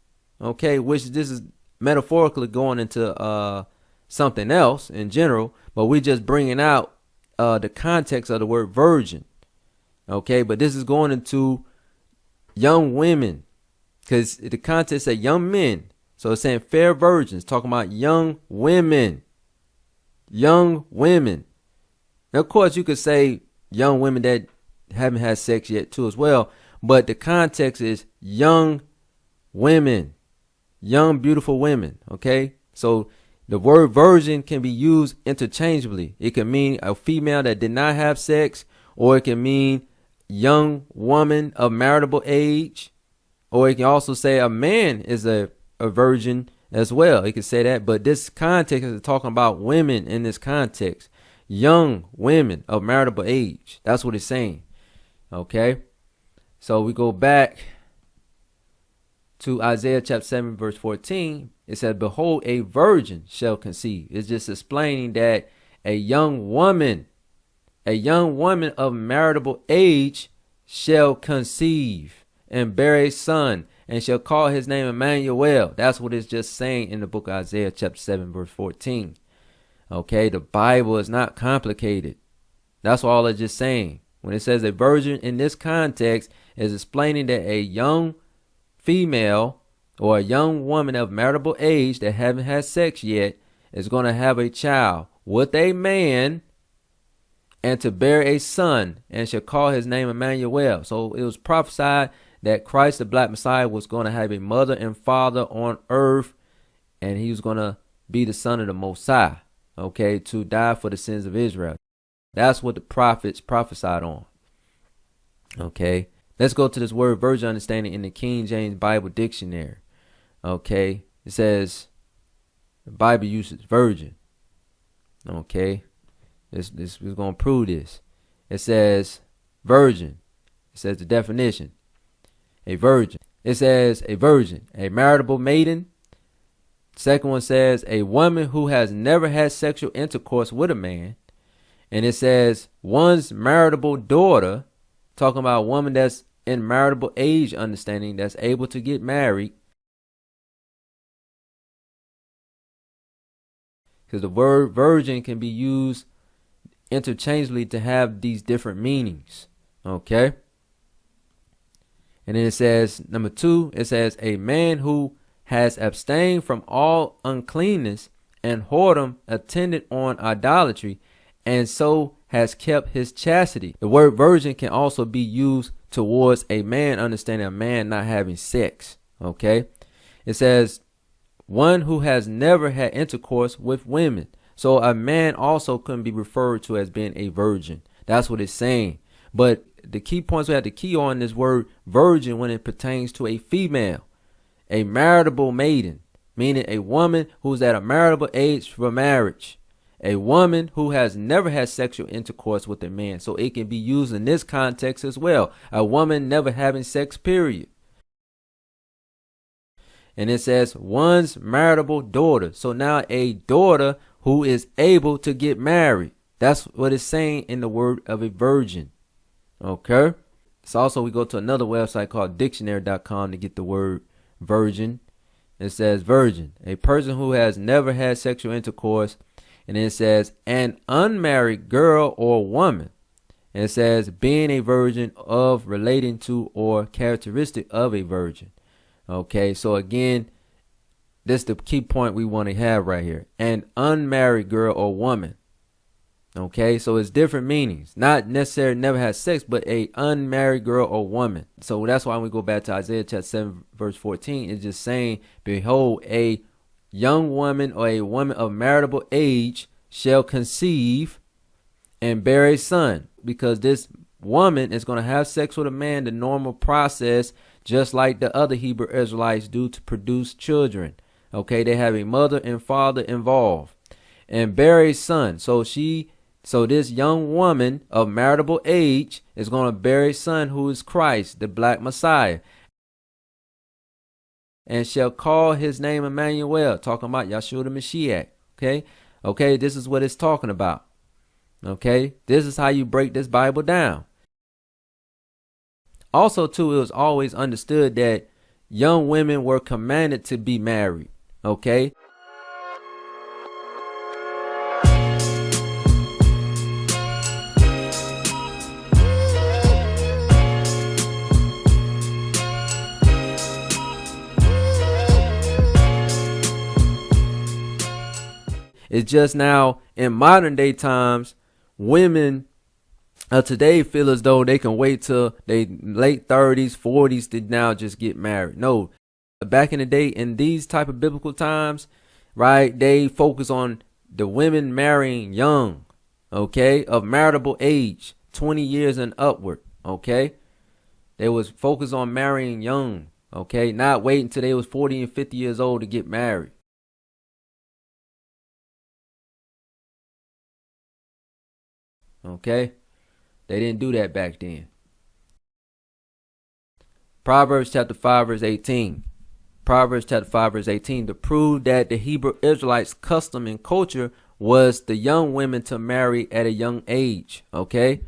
Okay, which this is metaphorically going into something else in general, but we're just bringing out the context of the word virgin. Okay, but this is going into young women, because the context said young men. So it's saying fair virgins, talking about young women. Young women. Now, of course, you could say young women that haven't had sex yet too as well, but the context is young women. Young, beautiful women, okay? So the word virgin can be used interchangeably. It can mean a female that did not have sex, or it can mean young woman of marriageable age, or it can also say a man is a virgin as well. It can say that, but this context is talking about women in this context. Young women of marriageable age. That's what it's saying, okay? So we go back to Isaiah chapter 7 verse 14, it says, behold, a virgin shall conceive. It's just explaining that a young woman of marriageable age shall conceive and bear a son, and shall call his name Emmanuel. That's what it's just saying in the book of Isaiah chapter 7 verse 14. Okay, the Bible is not complicated. That's all it's just saying. When it says a virgin in this context, is explaining that a young female or a young woman of marriageable age that haven't had sex yet is going to have a child with a man, and to bear a son, and shall call his name Emmanuel. So it was prophesied that Christ, the black Messiah, was going to have a mother and father on earth, and he was going to be the son of the Most High, okay, to die for the sins of Israel. That's what the prophets prophesied on. Okay. Let's go to this word virgin understanding in the King James Bible Dictionary. Okay. It says, the Bible uses virgin. Okay. We're going to prove this. It says virgin. It says the definition. A virgin. It says a virgin, a marriageable maiden. Second one says a woman who has never had sexual intercourse with a man. And it says one's marriageable daughter, talking about a woman that's in marriageable age understanding, that's able to get married. Because the word virgin can be used interchangeably to have these different meanings. Okay. And then it says, number 2, it says a man who has abstained from all uncleanness and whoredom attended on idolatry and so has kept his chastity. The word virgin can also be used towards a man, understanding a man not having sex. Okay. It says one who has never had intercourse with women. So a man also can be referred to as being a virgin. That's what it's saying. But the key points we have to key on this word virgin when it pertains to a female, a marriageable maiden, meaning a woman who's at a marriageable age for marriage, a woman who has never had sexual intercourse with a man. So it can be used in this context as well. A woman never having sex, period. And it says one's marriageable daughter. So now a daughter who is able to get married. That's what it's saying in the word of a virgin. Okay. So also we go to another website called dictionary.com to get the word virgin. It says virgin, a person who has never had sexual intercourse. And it says an unmarried girl or woman. And it says being a virgin, of, relating to, or characteristic of a virgin. Okay, so again, this is the key point we want to have right here. An unmarried girl or woman. Okay, so it's different meanings. Not necessarily never had sex, but a unmarried girl or woman. So that's why we go back to Isaiah chapter 7 verse 14. It's just saying, behold, a young woman or a woman of marriageable age shall conceive and bear a son. Because this woman is going to have sex with a man, the normal process, just like the other Hebrew Israelites do to produce children. Okay, they have a mother and father involved. And bear a son. So this young woman of marriageable age is going to bear a son who is Christ, the black Messiah. And shall call his name Emmanuel, talking about Yeshua the Mashiach. Okay, this is what it's talking about. Okay, this is how you break this Bible down. Also, too, it was always understood that young women were commanded to be married. Okay. It's just now in modern day times, women today feel as though they can wait till they late 30s, 40s to now just get married. No, back in the day, in these type of biblical times, right, they focus on the women marrying young, okay, of marriageable age, 20 years and upward, okay. They was focused on marrying young, okay, not waiting until they was 40 and 50 years old to get married. Okay, they didn't do that back then. Proverbs chapter 5 verse 18. Proverbs chapter 5 verse 18 to prove that the Hebrew Israelites' custom and culture was the young women to marry at a young age. Okay.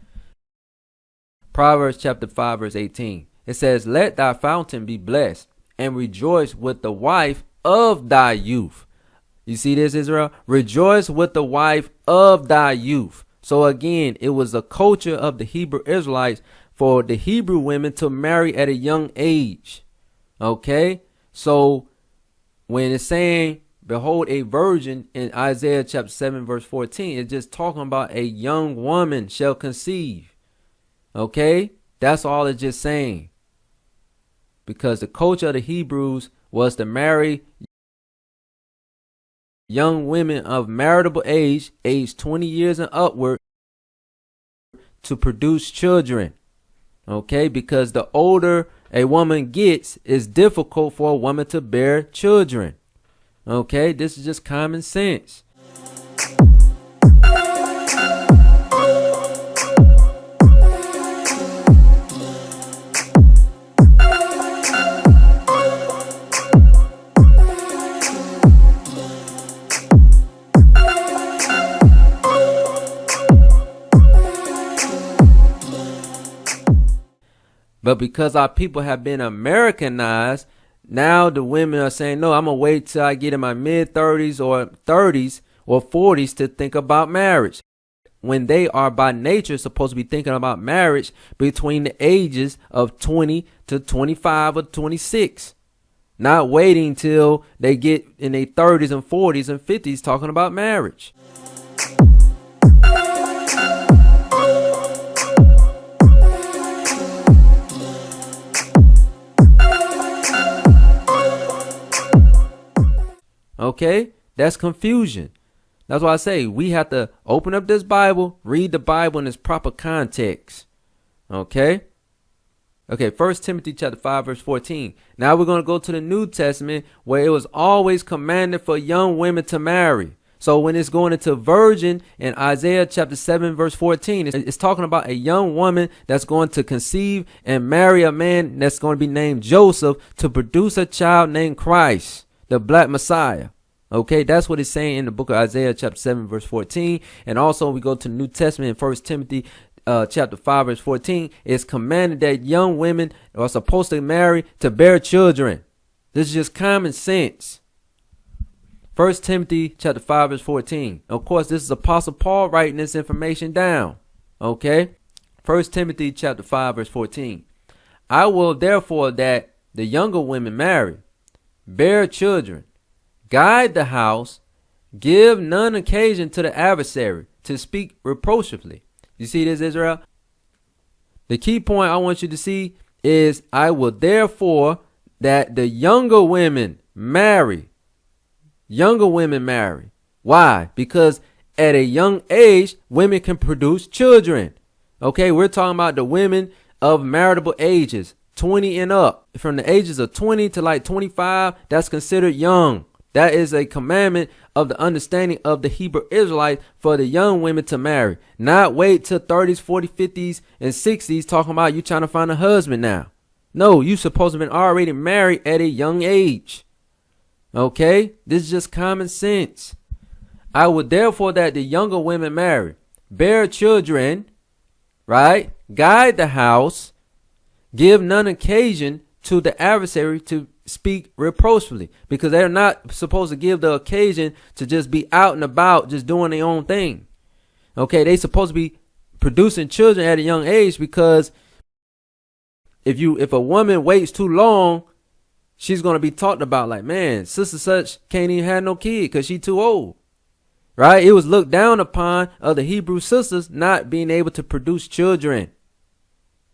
Proverbs chapter 5 verse 18. It says, let thy fountain be blessed and rejoice with the wife of thy youth. You see this, Israel? Rejoice with the wife of thy youth. So again, it was a culture of the Hebrew Israelites for the Hebrew women to marry at a young age. Okay. So when it's saying, behold, a virgin in Isaiah chapter 7 verse 14, it's just talking about a young woman shall conceive. Okay. That's all it's just saying. Because the culture of the Hebrews was to marry young women of marriageable age, age 20 years and upward, to produce children. Okay, because the older a woman gets, it's difficult for a woman to bear children. Okay, this is just common sense. But because our people have been Americanized, now the women are saying, no, I'm going to wait till I get in my mid-30s or 30s or 40s to think about marriage. When they are by nature supposed to be thinking about marriage between the ages of 20 to 25 or 26. Not waiting till they get in their 30s and 40s and 50s talking about marriage. Okay? That's confusion. That's why I say we have to open up this Bible, read the Bible in its proper context. Okay? Okay, 1 Timothy chapter 5, verse 14. Now we're going to go to the New Testament where it was always commanded for young women to marry. So when it's going into virgin in Isaiah chapter 7, verse 14, it's talking about a young woman that's going to conceive and marry a man that's going to be named Joseph to produce a child named Christ, the black Messiah. Okay, that's what it's saying in the book of Isaiah chapter 7, verse 14. And also we go to the New Testament in 1 Timothy chapter 5, verse 14. It's commanded that young women are supposed to marry to bear children. This is just common sense. 1 Timothy chapter 5, verse 14. Of course, this is Apostle Paul writing this information down. Okay. 1 Timothy chapter 5, verse 14. I will therefore that the younger women marry, bear children, guide the house, give none occasion to the adversary to speak reproachfully. You see this, Israel? The key point I want you to see is I will therefore that the younger women marry. Younger women marry. Why? Because at a young age, women can produce children. Okay, we're talking about the women of marriageable ages, 20 and up. From the ages of 20 to like 25, that's considered young. That is a commandment of the understanding of the Hebrew Israelites for the young women to marry. Not wait till 30s, 40s, 50s, and 60s talking about you trying to find a husband now. No, you supposed to have been already married at a young age. Okay, this is just common sense. I would therefore that the younger women marry, bear children, right? Guide the house, give none occasion to the adversary to speak reproachfully, because they're not supposed to give the occasion to just be out and about, just doing their own thing. Okay, they supposed to be producing children at a young age, because if a woman waits too long, she's going to be talked about like, man, sister such can't even have no kid because she too old. Right? It was looked down upon of the Hebrew sisters not being able to produce children.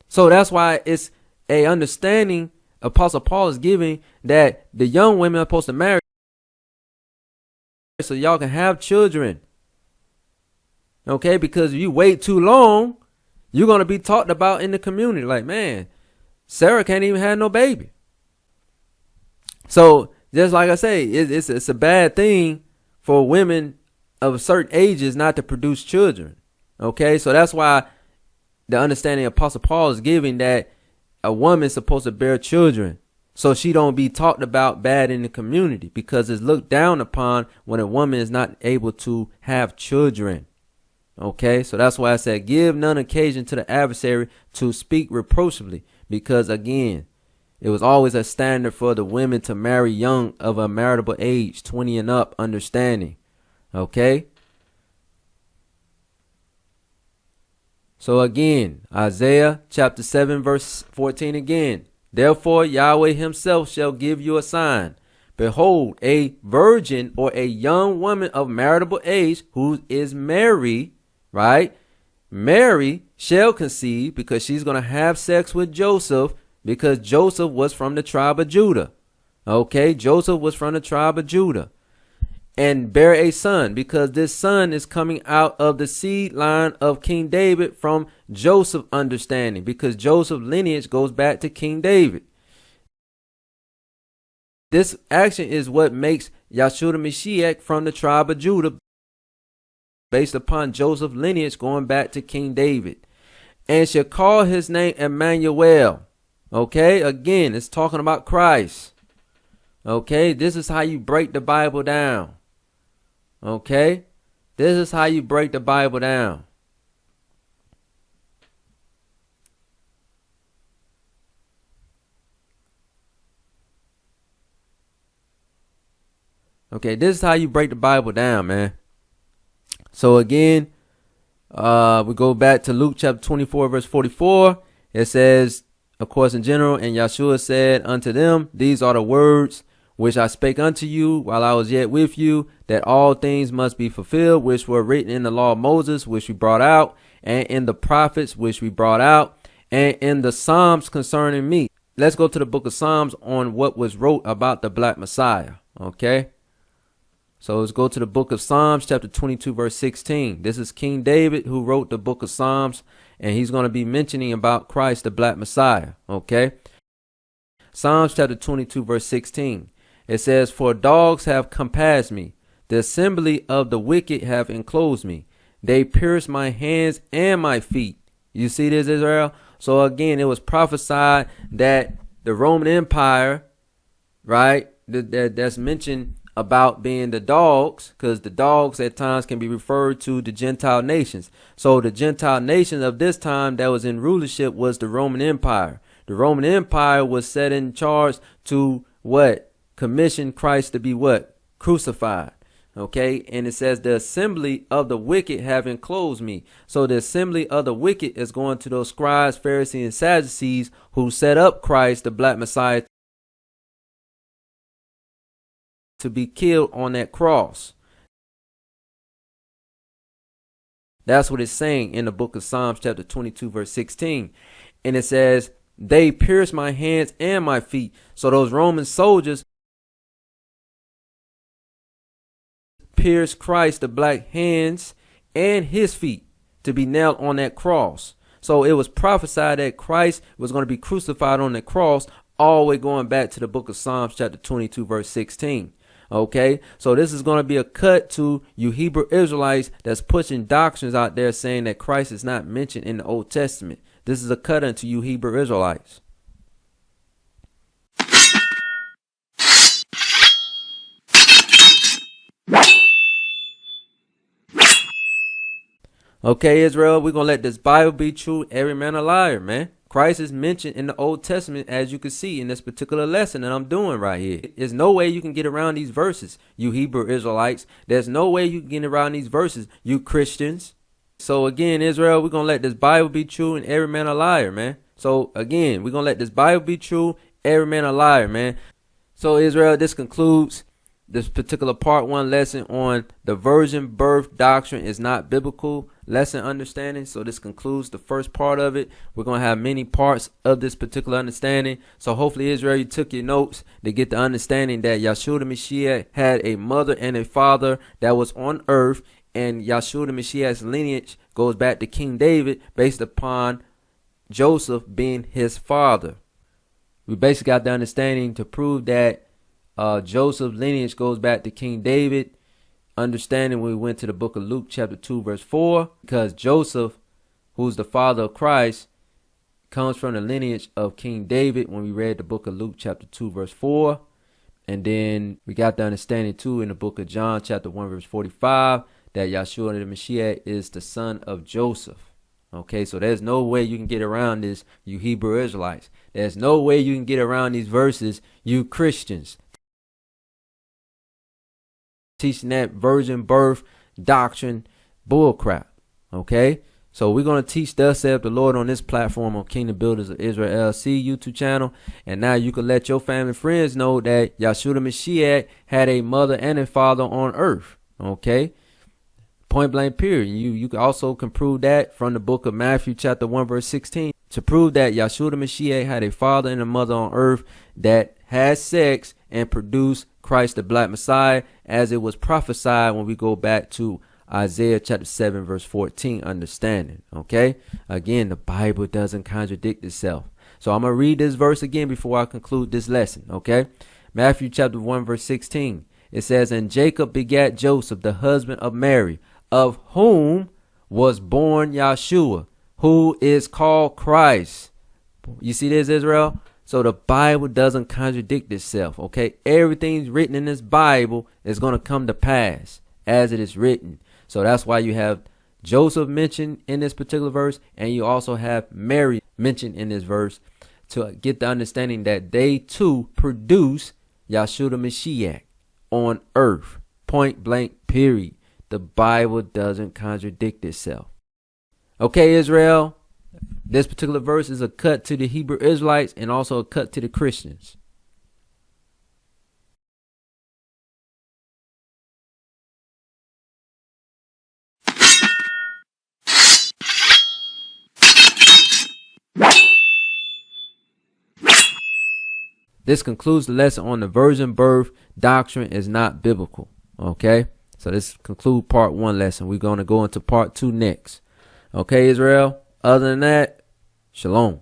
So that's why it's a understanding Apostle Paul is giving that the young women are supposed to marry so y'all can have children. Okay? Because if you wait too long, you're going to be talked about in the community like, man, Sarah can't even have no baby. So just like I say, it's a bad thing for women of certain ages not to produce children. Okay, so that's why the understanding Apostle Paul is giving that a woman's supposed to bear children so she don't be talked about bad in the community, because it's looked down upon when a woman is not able to have children. Okay, so that's why I said give none occasion to the adversary to speak reproachfully, because again, it was always a standard for the women to marry young of a marriageable age, 20 and up, understanding. Okay? So again, Isaiah chapter 7, verse 14 again. Therefore Yahweh himself shall give you a sign. Behold, a virgin or a young woman of marriageable age who is married, right? Mary shall conceive, because she's going to have sex with Joseph, because Joseph was from the tribe of Judah. Okay, Joseph was from the tribe of Judah. And bear a son, because this son is coming out of the seed line of King David from Joseph understanding, because Joseph's lineage goes back to King David. This action is what makes Yahshua Mashiach from the tribe of Judah, based upon Joseph's lineage going back to King David. And shall call his name Emmanuel. Okay, again, it's talking about Christ. Okay, this is how you break the Bible down. Okay, this is how you break the Bible down. Okay, this is how you break the Bible down, man. So again, we go back to Luke chapter 24, verse 44. It says, of course, in general, and Yahshua said unto them, these are the words which I spake unto you while I was yet with you, that all things must be fulfilled, which were written in the law of Moses, which we brought out, and in the prophets, which we brought out, and in the Psalms concerning me. Let's go to the book of Psalms on what was wrote about the black Messiah. Okay. So let's go to the book of Psalms, chapter 22, verse 16. This is King David who wrote the book of Psalms, and he's going to be mentioning about Christ, the Black Messiah. Okay. Psalms chapter 22, verse 16. It says, "For dogs have compassed me. The assembly of the wicked have enclosed me. They pierced my hands and my feet." You see this, Israel? So again, it was prophesied that the Roman Empire, right, that's mentioned about being the dogs, because the dogs at times can be referred to the Gentile nations. So the Gentile nations of this time that was in rulership was the Roman Empire. The Roman Empire was set in charge to what? Commission Christ to be what? Crucified. Okay, and it says the assembly of the wicked have enclosed me. So the assembly of the wicked is going to those scribes, Pharisees, and Sadducees who set up Christ, the Black Messiah, to be killed on that cross. That's what it's saying in the book of Psalms chapter 22, verse 16. And it says, "They pierced my hands and my feet." So those Roman soldiers pierced Christ, the black hands and his feet, to be nailed on that cross. So it was prophesied that Christ was going to be crucified on the cross, all the way going back to the book of Psalms chapter 22, verse 16. Okay, so this is going to be a cut to you Hebrew Israelites that's pushing doctrines out there saying that Christ is not mentioned in the Old Testament. This is a cut unto you Hebrew Israelites. Okay, Israel, we're going to let this Bible be true, every man a liar, man. Christ is mentioned in the Old Testament, as you can see in this particular lesson that I'm doing right here. There's no way you can get around these verses, you Hebrew Israelites. There's no way you can get around these verses, you Christians. So again, Israel, we're going to let this Bible be true and every man a liar, man. So again, we're going to let this Bible be true, every man a liar, man. So Israel, this concludes this particular part 1 lesson on the virgin birth doctrine is not biblical lesson understanding. So this concludes the first part of it. We're going to have many parts of this particular understanding. So hopefully, Israel, you took your notes to get the understanding that Yahshua the Mashiach had a mother and a father that was on earth, and Yahshua the Mashiach's lineage goes back to King David based upon Joseph being his father. We basically got the understanding to prove that Joseph's lineage goes back to King David. Understanding when we went to the book of Luke chapter 2 verse 4, because Joseph, who's the father of Christ, comes from the lineage of King David when we read the book of Luke chapter 2 verse 4. And then we got the understanding too in the book of John chapter 1 verse 45 that Yahshua the Mashiach is the son of Joseph. Okay, so there's no way you can get around this, you Hebrew Israelites. There's no way you can get around these verses, you Christians, teaching that virgin birth doctrine bullcrap. Okay, so we're going to teach thus saith the Lord on this platform on Kingdom Builders of Israel LLC YouTube channel. And now you can let your family and friends know that Yahshua the Mashiach had a mother and a father on earth. Okay, point blank period. You also can prove that from the book of Matthew chapter 1 verse 16 to prove that Yahshua the Mashiach had a father and a mother on earth that had sex and produced Christ the Black Messiah, as it was prophesied when we go back to Isaiah chapter 7 verse 14 understanding. Okay, again, the Bible doesn't contradict itself. So I'm going to read this verse again before I conclude this lesson. Okay, Matthew chapter 1 verse 16. It says, "And Jacob begat Joseph, the husband of Mary, of whom was born Yahshua, who is called Christ." You see this, Israel? So the Bible doesn't contradict itself. Okay, everything's written in this Bible is going to come to pass as it is written. So that's why you have Joseph mentioned in this particular verse, and you also have Mary mentioned in this verse, to get the understanding that they too produce Yahshua the Mashiach on earth. Point blank period. The Bible doesn't contradict itself. Okay, Israel, this particular verse is a cut to the Hebrew Israelites and also a cut to the Christians. This concludes the lesson on the virgin birth doctrine is not biblical. Okay, so this conclude part 1 lesson. We're going to go into part 2 next. Okay, Israel. Other than that, shalom.